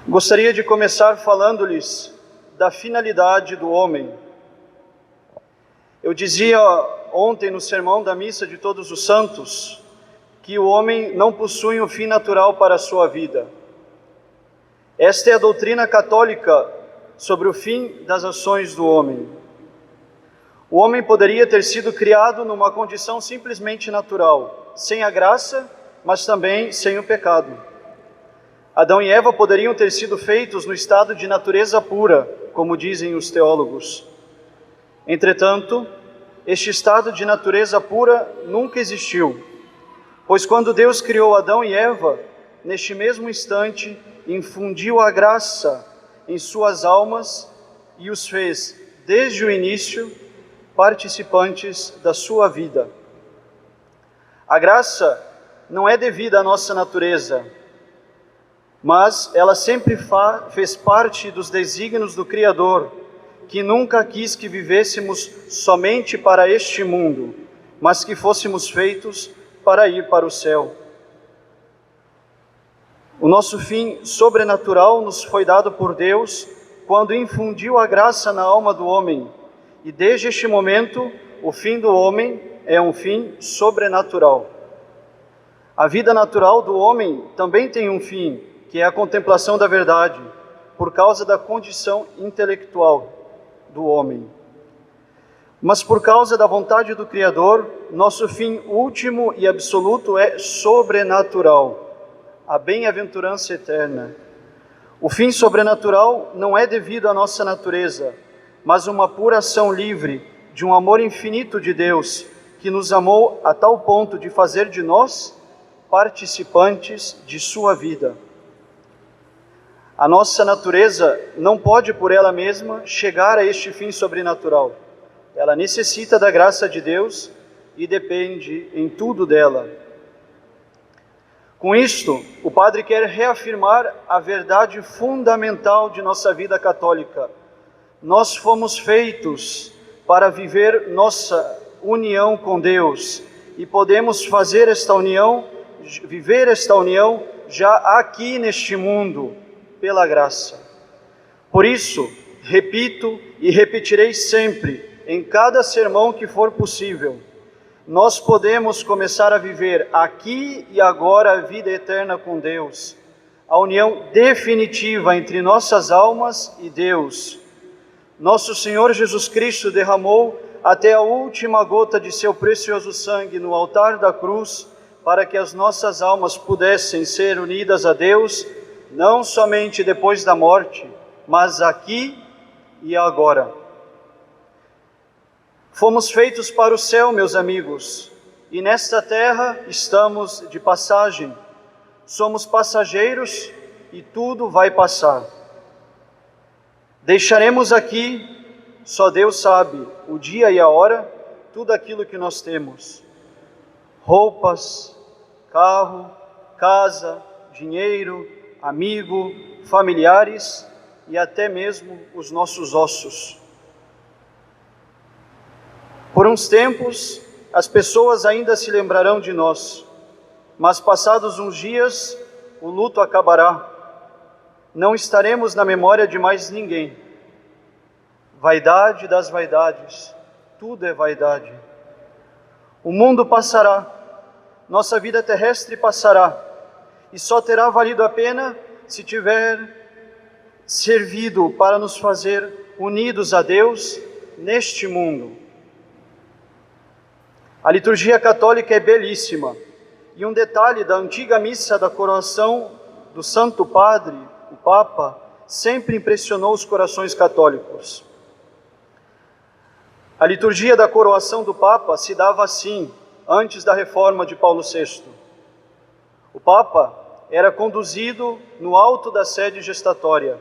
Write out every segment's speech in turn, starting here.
Gostaria de começar falando-lhes da finalidade do homem. Eu dizia ontem no sermão da missa de Todos os Santos que o homem não possui um fim natural para a sua vida. Esta é a doutrina católica sobre o fim das ações do homem. O homem poderia ter sido criado numa condição simplesmente natural, sem a graça, mas também sem o pecado. Adão e Eva poderiam ter sido feitos no estado de natureza pura, como dizem os teólogos. Entretanto, este estado de natureza pura nunca existiu, pois quando Deus criou Adão e Eva, neste mesmo instante, infundiu a graça em suas almas e os fez, desde o início, participantes da sua vida. A graça não é devida à nossa natureza, mas ela sempre fez parte dos desígnios do Criador, que nunca quis que vivêssemos somente para este mundo, mas que fôssemos feitos para ir para o céu. O nosso fim sobrenatural nos foi dado por Deus quando infundiu a graça na alma do homem, e desde este momento o fim do homem é um fim sobrenatural. A vida natural do homem também tem um fim, que é a contemplação da verdade, por causa da condição intelectual do homem. Mas por causa da vontade do Criador, nosso fim último e absoluto é sobrenatural, a bem-aventurança eterna. O fim sobrenatural não é devido à nossa natureza, mas uma pura ação livre de um amor infinito de Deus, que nos amou a tal ponto de fazer de nós participantes de sua vida. A nossa natureza não pode por ela mesma chegar a este fim sobrenatural. Ela necessita da graça de Deus e depende em tudo dela. Com isto, o Padre quer reafirmar a verdade fundamental de nossa vida católica. Nós fomos feitos para viver nossa união com Deus e podemos fazer esta união, viver esta união já aqui neste mundo, pela graça. Por isso, repito e repetirei sempre, em cada sermão que for possível, nós podemos começar a viver aqui e agora a vida eterna com Deus, a união definitiva entre nossas almas e Deus. Nosso Senhor Jesus Cristo derramou até a última gota de seu precioso sangue no altar da cruz, para que as nossas almas pudessem ser unidas a Deus, não somente depois da morte, mas aqui e agora. Fomos feitos para o céu, meus amigos, e nesta terra estamos de passagem. Somos passageiros e tudo vai passar. Deixaremos aqui, só Deus sabe, o dia e a hora, tudo aquilo que nós temos. Roupas, carro, casa, dinheiro, amigo, familiares e até mesmo os nossos ossos. Por uns tempos, as pessoas ainda se lembrarão de nós, mas passados uns dias, o luto acabará. Não estaremos na memória de mais ninguém. Vaidade das vaidades, tudo é vaidade. O mundo passará, nossa vida terrestre passará, e só terá valido a pena se tiver servido para nos fazer unidos a Deus neste mundo. A liturgia católica é belíssima, e um detalhe da antiga missa da coroação do Santo Padre, o Papa, sempre impressionou os corações católicos. A liturgia da coroação do Papa se dava assim, antes da reforma de Paulo VI. O Papa era conduzido no alto da sede gestatória,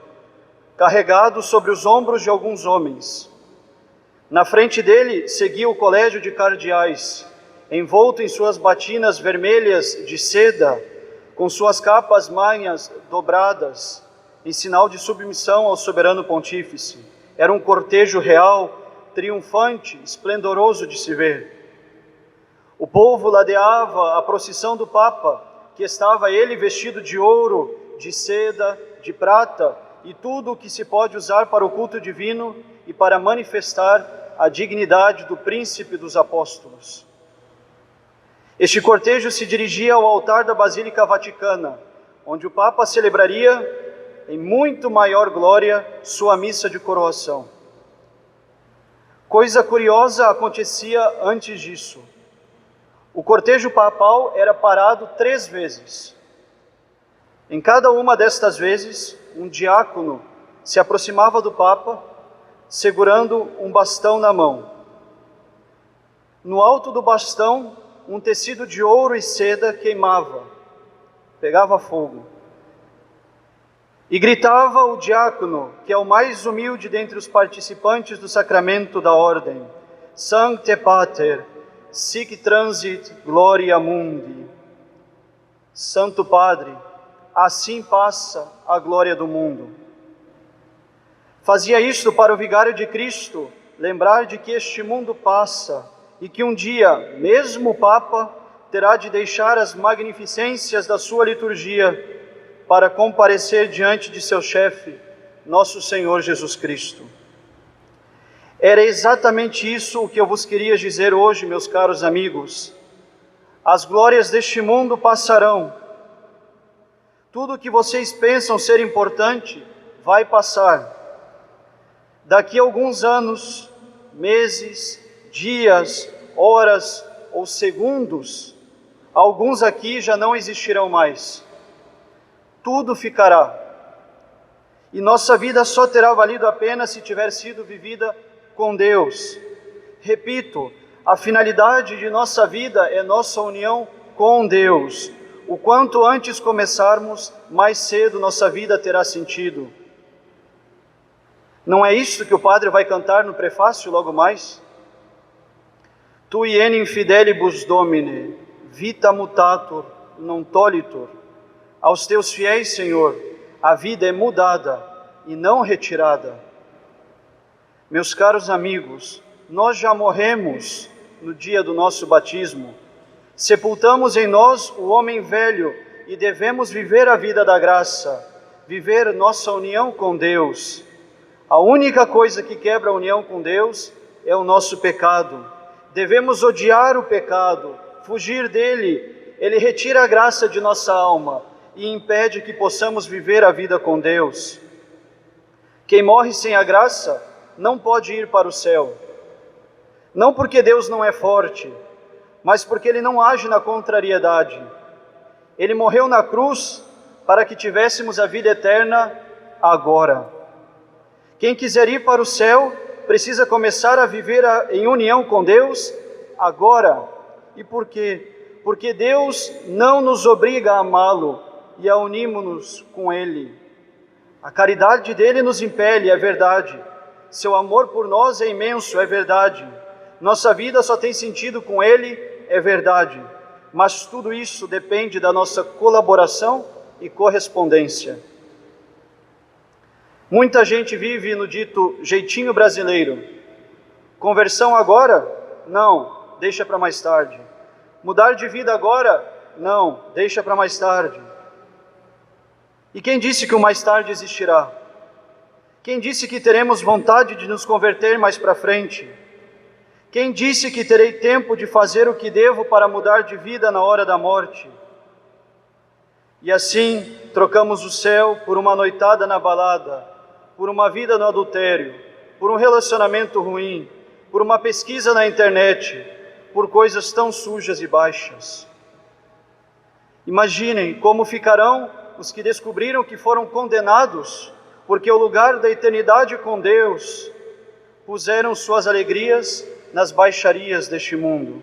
carregado sobre os ombros de alguns homens. Na frente dele seguia o colégio de cardeais, envolto em suas batinas vermelhas de seda, com suas capas manhas dobradas, em sinal de submissão ao soberano pontífice. Era um cortejo real, triunfante, esplendoroso de se ver. O povo ladeava a procissão do Papa, que estava ele vestido de ouro, de seda, de prata e tudo o que se pode usar para o culto divino e para manifestar a dignidade do príncipe dos apóstolos. Este cortejo se dirigia ao altar da Basílica Vaticana, onde o Papa celebraria, em muito maior glória, sua missa de coroação. Coisa curiosa acontecia antes disso. O cortejo papal era parado 3 vezes. Em cada uma destas vezes, um diácono se aproximava do Papa, segurando um bastão na mão. No alto do bastão, um tecido de ouro e seda queimava, pegava fogo. E gritava o diácono, que é o mais humilde dentre os participantes do sacramento da ordem: Sancte Pater, sic transit gloria mundi. Santo Padre, assim passa a glória do mundo. Fazia isto para o vigário de Cristo lembrar de que este mundo passa e que um dia, mesmo o Papa, terá de deixar as magnificências da sua liturgia para comparecer diante de seu chefe, nosso Senhor Jesus Cristo. Era exatamente isso o que eu vos queria dizer hoje, meus caros amigos. As glórias deste mundo passarão. Tudo o que vocês pensam ser importante vai passar. Daqui a alguns anos, meses, dias, horas ou segundos, alguns aqui já não existirão mais. Tudo ficará. E nossa vida só terá valido a pena se tiver sido vivida com Deus. Repito, a finalidade de nossa vida é nossa união com Deus. O quanto antes começarmos, mais cedo nossa vida terá sentido. Não é isso que o padre vai cantar no prefácio logo mais? Tu enim fidelibus Domine, vita mutatur, non tolitur. Aos teus fiéis, Senhor, a vida é mudada e não retirada. Meus caros amigos, nós já morremos no dia do nosso batismo. Sepultamos em nós o homem velho e devemos viver a vida da graça, viver nossa união com Deus. A única coisa que quebra a união com Deus é o nosso pecado. Devemos odiar o pecado, fugir dele. Ele retira a graça de nossa alma e impede que possamos viver a vida com Deus. Quem morre sem a graça não pode ir para o céu. Não porque Deus não é forte, mas porque Ele não age na contrariedade. Ele morreu na cruz para que tivéssemos a vida eterna agora. Quem quiser ir para o céu precisa começar a viver em união com Deus agora. E por quê? Porque Deus não nos obriga a amá-lo e a unirmos-nos com Ele. A caridade dele nos impele, é verdade. Seu amor por nós é imenso, é verdade. Nossa vida só tem sentido com Ele, é verdade. Mas tudo isso depende da nossa colaboração e correspondência. Muita gente vive no dito jeitinho brasileiro. Conversão agora? Não, deixa para mais tarde. Mudar de vida agora? Não, deixa para mais tarde. E quem disse que o mais tarde existirá? Quem disse que teremos vontade de nos converter mais para frente? Quem disse que terei tempo de fazer o que devo para mudar de vida na hora da morte? E assim, trocamos o céu por uma noitada na balada, por uma vida no adultério, por um relacionamento ruim, por uma pesquisa na internet, por coisas tão sujas e baixas. Imaginem como ficarão os que descobriram que foram condenados, porque o lugar da eternidade com Deus puseram suas alegrias nas baixarias deste mundo.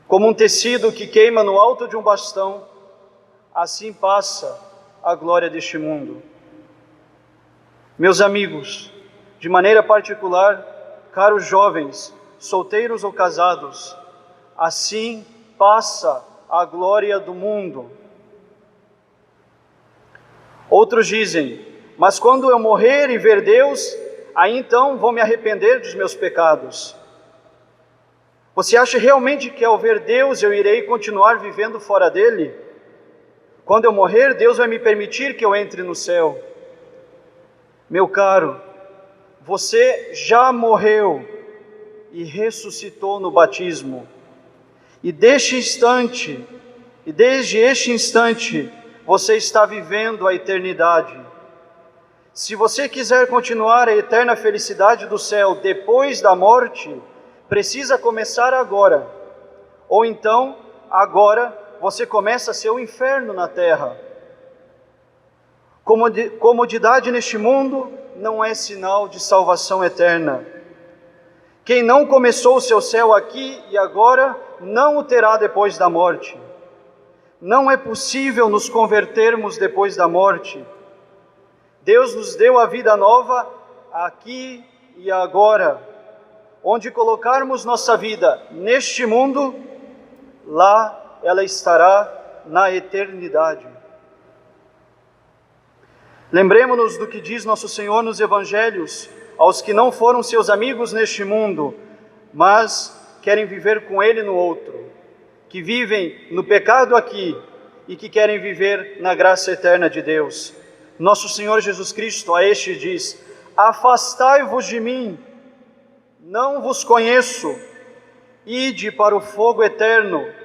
Como um tecido que queima no alto de um bastão, assim passa a glória deste mundo. Meus amigos, de maneira particular, caros jovens, solteiros ou casados, assim passa a glória do mundo. Outros dizem, mas quando eu morrer e ver Deus, aí então vou me arrepender dos meus pecados. Você acha realmente que ao ver Deus eu irei continuar vivendo fora dele? Quando eu morrer, Deus vai me permitir que eu entre no céu. Meu caro, você já morreu e ressuscitou no batismo. E desde este instante, você está vivendo a eternidade. Se você quiser continuar a eterna felicidade do céu depois da morte, precisa começar agora. Ou então, agora, você começa seu inferno na terra. Comodidade neste mundo não é sinal de salvação eterna. Quem não começou o seu céu aqui e agora, não o terá depois da morte. Não é possível nos convertermos depois da morte. Deus nos deu a vida nova aqui e agora. Onde colocarmos nossa vida neste mundo, lá ela estará na eternidade. Lembremos-nos do que diz nosso Senhor nos Evangelhos aos que não foram seus amigos neste mundo, mas querem viver com Ele no outro, que vivem no pecado aqui e que querem viver na graça eterna de Deus. Nosso Senhor Jesus Cristo a este diz: afastai-vos de mim, não vos conheço, ide para o fogo eterno,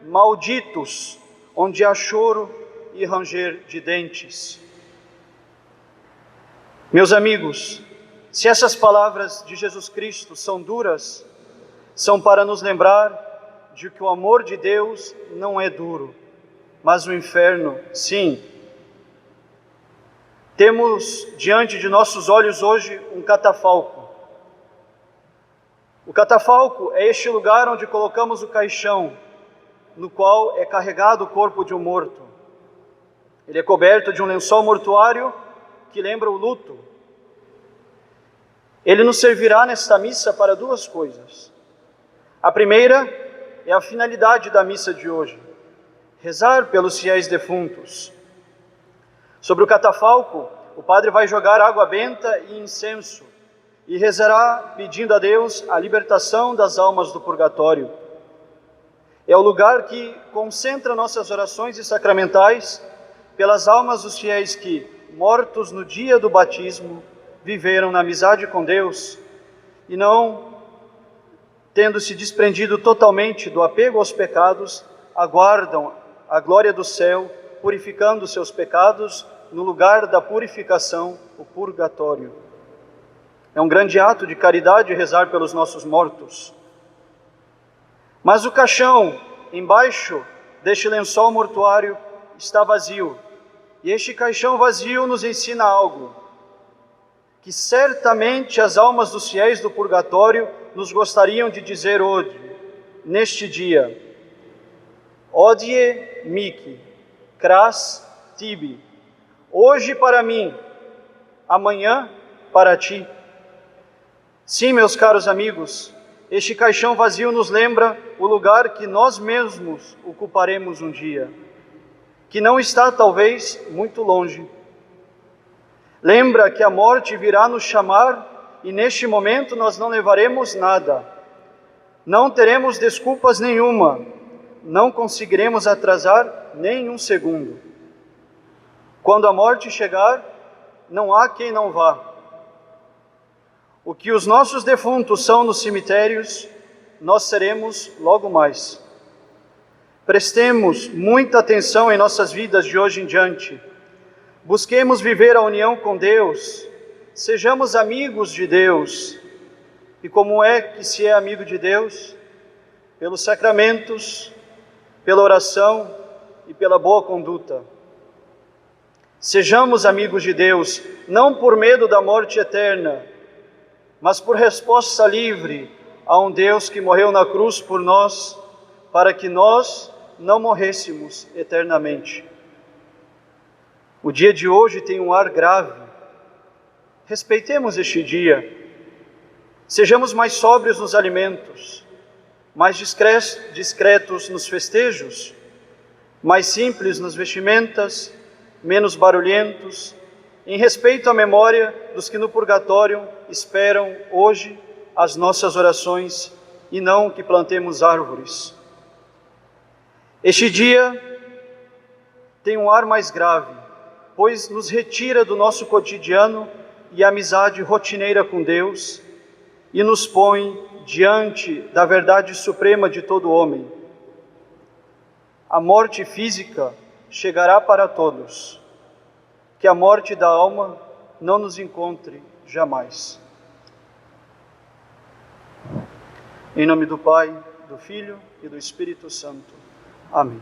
malditos, onde há choro e ranger de dentes. Meus amigos, se essas palavras de Jesus Cristo são duras, são para nos lembrar de que o amor de Deus não é duro, mas o inferno, sim. Temos diante de nossos olhos hoje um catafalco. O catafalco é este lugar onde colocamos o caixão, no qual é carregado o corpo de um morto. Ele é coberto de um lençol mortuário que lembra o luto. Ele nos servirá nesta missa para duas coisas. A primeira é a finalidade da missa de hoje: rezar pelos fiéis defuntos. Sobre o catafalco, o padre vai jogar água benta e incenso e rezará pedindo a Deus a libertação das almas do purgatório. É o lugar que concentra nossas orações e sacramentais pelas almas dos fiéis que, mortos no dia do batismo, viveram na amizade com Deus e não, tendo se desprendido totalmente do apego aos pecados, aguardam a glória do céu, purificando seus pecados no lugar da purificação, o purgatório. É um grande ato de caridade rezar pelos nossos mortos. Mas o caixão, embaixo deste lençol mortuário, está vazio. E este caixão vazio nos ensina algo: que certamente as almas dos fiéis do purgatório nos gostariam de dizer hoje, neste dia: Odie mihi, cras tibi. Hoje para mim, amanhã para ti. Sim, meus caros amigos, este caixão vazio nos lembra o lugar que nós mesmos ocuparemos um dia, que não está talvez muito longe. Lembra que a morte virá nos chamar e neste momento nós não levaremos nada. Não teremos desculpas nenhuma, não conseguiremos atrasar nem um segundo. Quando a morte chegar, não há quem não vá. O que os nossos defuntos são nos cemitérios, nós seremos logo mais. Prestemos muita atenção em nossas vidas de hoje em diante. Busquemos viver a união com Deus, sejamos amigos de Deus. E como é que se é amigo de Deus? Pelos sacramentos, pela oração e pela boa conduta. Sejamos amigos de Deus, não por medo da morte eterna, mas por resposta livre a um Deus que morreu na cruz por nós, para que nós não morrêssemos eternamente. O dia de hoje tem um ar grave. Respeitemos este dia. Sejamos mais sóbrios nos alimentos, mais discretos nos festejos, mais simples nas vestimentas, menos barulhentos, em respeito à memória dos que no purgatório esperam hoje as nossas orações e não que plantemos árvores. Este dia tem um ar mais grave, pois nos retira do nosso cotidiano e amizade rotineira com Deus e nos põe diante da verdade suprema de todo homem. A morte física chegará para todos, que a morte da alma não nos encontre jamais. Em nome do Pai, do Filho e do Espírito Santo. Amém.